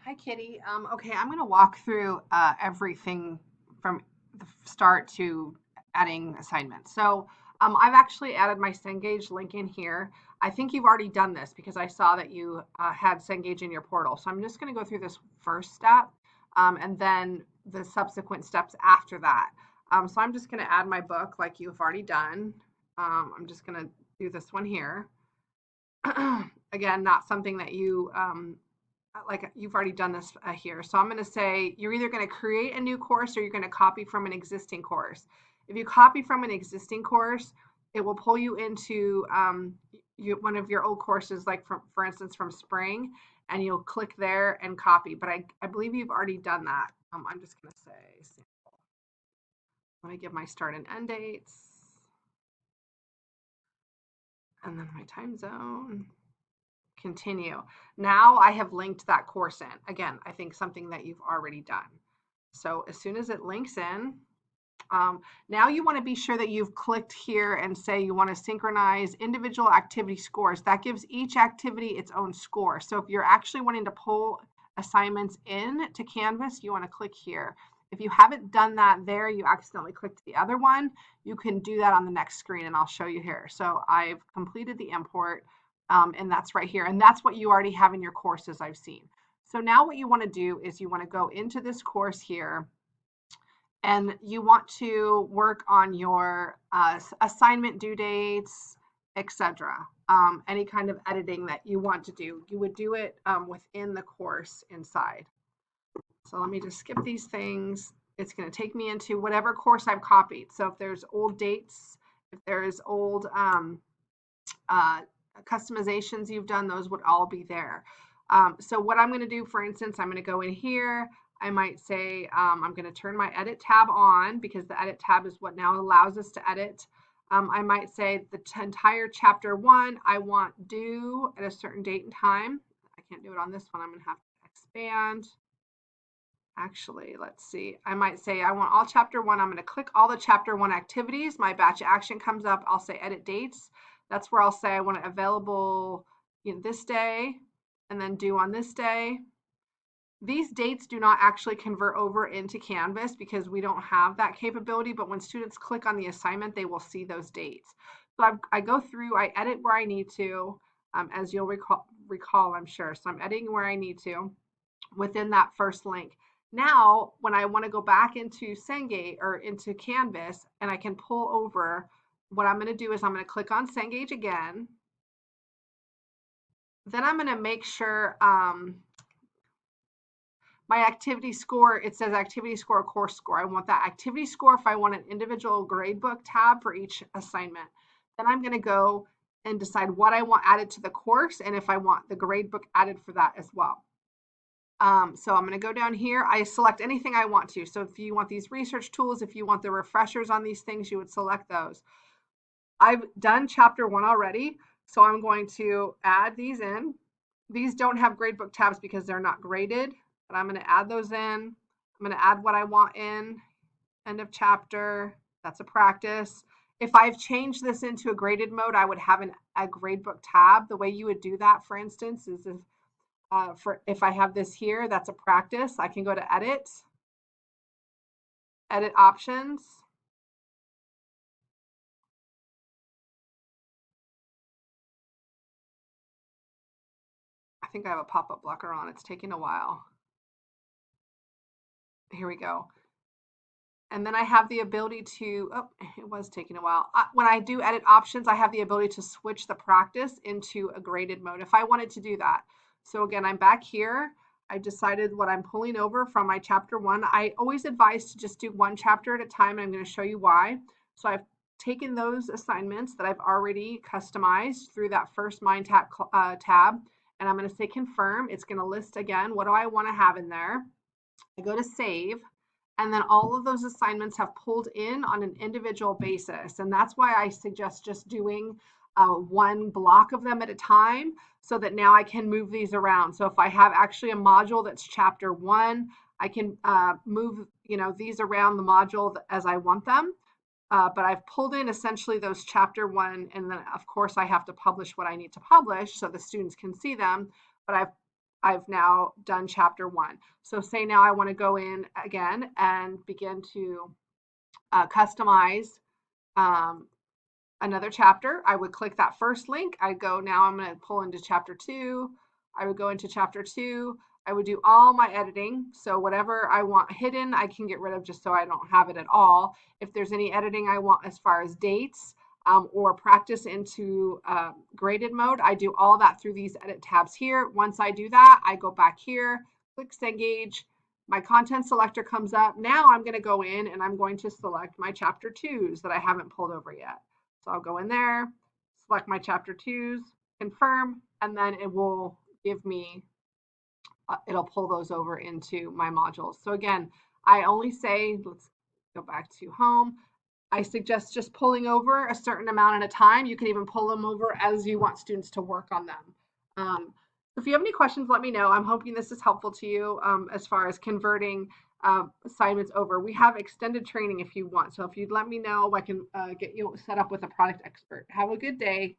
Hi, Kitty. Okay, I'm going to walk through everything from the start to adding assignments. I've actually added my Cengage link in here. I think you've already done this because I saw that you had Cengage in your portal. So I'm just going to go through this first step and then the subsequent steps after that. So I'm just going to add my book like you've already done. I'm just going to do this one here. Again, not something that you like you've already done this here. So I'm going to say you're either going to create a new course or you're going to copy from an existing course. If you copy from an existing course, it will pull you into one of your old courses, like for instance, from spring, and you'll click there and copy. But I believe you've already done that. I'm just going to say sample. Let me give my start and end dates and then my time zone. Continue. Now I have linked that course in. Again, I think something that you've already done. So as soon as it links in, now you want to be sure that you've clicked here and say you want to synchronize individual activity scores. That gives each activity its own score. So if you're actually wanting to pull assignments in to Canvas, you want to click here. If you haven't done that there, you accidentally clicked the other one, you can do that on the next screen and I'll show you here. So I've completed the import and that's right here. And that's what you already have in your courses I've seen. So now what you want to do is you want to go into this course here and you want to work on your assignment due dates, etc. Any kind of editing that you want to do, you would do it within the course inside. So let me just skip these things. It's going to take me into whatever course I've copied. So if there's old dates, if there's old customizations you've done, those would all be there. So what I'm going to do, for instance, I'm going to go in here. I might say I'm going to turn my edit tab on because the edit tab is what now allows us to edit. I might say the entire chapter 1 I want due at a certain date and time. I can't do it on this one. I'm going to have to expand. Actually, let's see. I might say I want all chapter 1. I'm going to click all the chapter 1 activities. My batch action comes up. I'll say edit dates. That's where I'll say I want it available this day and then due on this day. These dates do not actually convert over into Canvas because we don't have that capability, but when students click on the assignment, they will see those dates. So I go through, I edit where I need to, as you'll recall, I'm sure. So I'm editing where I need to within that first link. Now, when I want to go back into Cengage or into Canvas and I can pull over, what I'm going to do is I'm going to click on Cengage again. Then I'm going to make sure my activity score, it says activity score, course score. I want that activity score if I want an individual gradebook tab for each assignment. Then I'm going to go and decide what I want added to the course and if I want the gradebook added for that as well. So I'm going to go down here. I select anything I want to. So if you want these research tools, if you want the refreshers on these things, you would select those. I've done chapter 1 already, so I'm going to add these in. These don't have gradebook tabs because they're not graded, but I'm going to add those in. I'm going to add what I want in. End of chapter. That's a practice. If I've changed this into a graded mode, I would have a gradebook tab. The way you would do that, for instance, is if I have this here, that's a practice. I can go to edit options. I think I have a pop-up blocker on. It's taking a while. Here we go. And then I have the ability to, oh, it was taking a while. When I do edit options, I have the ability to switch the practice into a graded mode if I wanted to do that. So again, I'm back here. I decided what I'm pulling over from my chapter 1. I always advise to just do one chapter at a time, and I'm going to show you why. So I've taken those assignments that I've already customized through that first Mind tab, and I'm going to say confirm. It's going to list again, what do I want to have in there? I go to save. And then all of those assignments have pulled in on an individual basis. And that's why I suggest just doing one block of them at a time so that now I can move these around. So if I have actually a module that's chapter 1, I can move these around the module as I want them. But I've pulled in essentially those chapter 1, and then of course I have to publish what I need to publish so the students can see them. But I've now done chapter 1. So say now I want to go in again and begin to customize another chapter. I would click that first link. I'd go, now I'm going to pull into chapter 2. I would go into chapter 2. I would do all my editing. So whatever I want hidden, I can get rid of just so I don't have it at all. If there's any editing I want as far as dates or practice into graded mode, I do all that through these edit tabs here. Once I do that, I go back here, click Cengage. My content selector comes up. Now I'm going to go in and I'm going to select my chapter 2s that I haven't pulled over yet. So I'll go in there, select my chapter 2s, confirm, and then it will give me, it'll pull those over into my modules. So again, I only say, let's go back to home. I suggest just pulling over a certain amount at a time. You can even pull them over as you want students to work on them. If you have any questions, let me know. I'm hoping this is helpful to you as far as converting assignments over. We have extended training if you want. So if you'd let me know, I can get you set up with a product expert. Have a good day.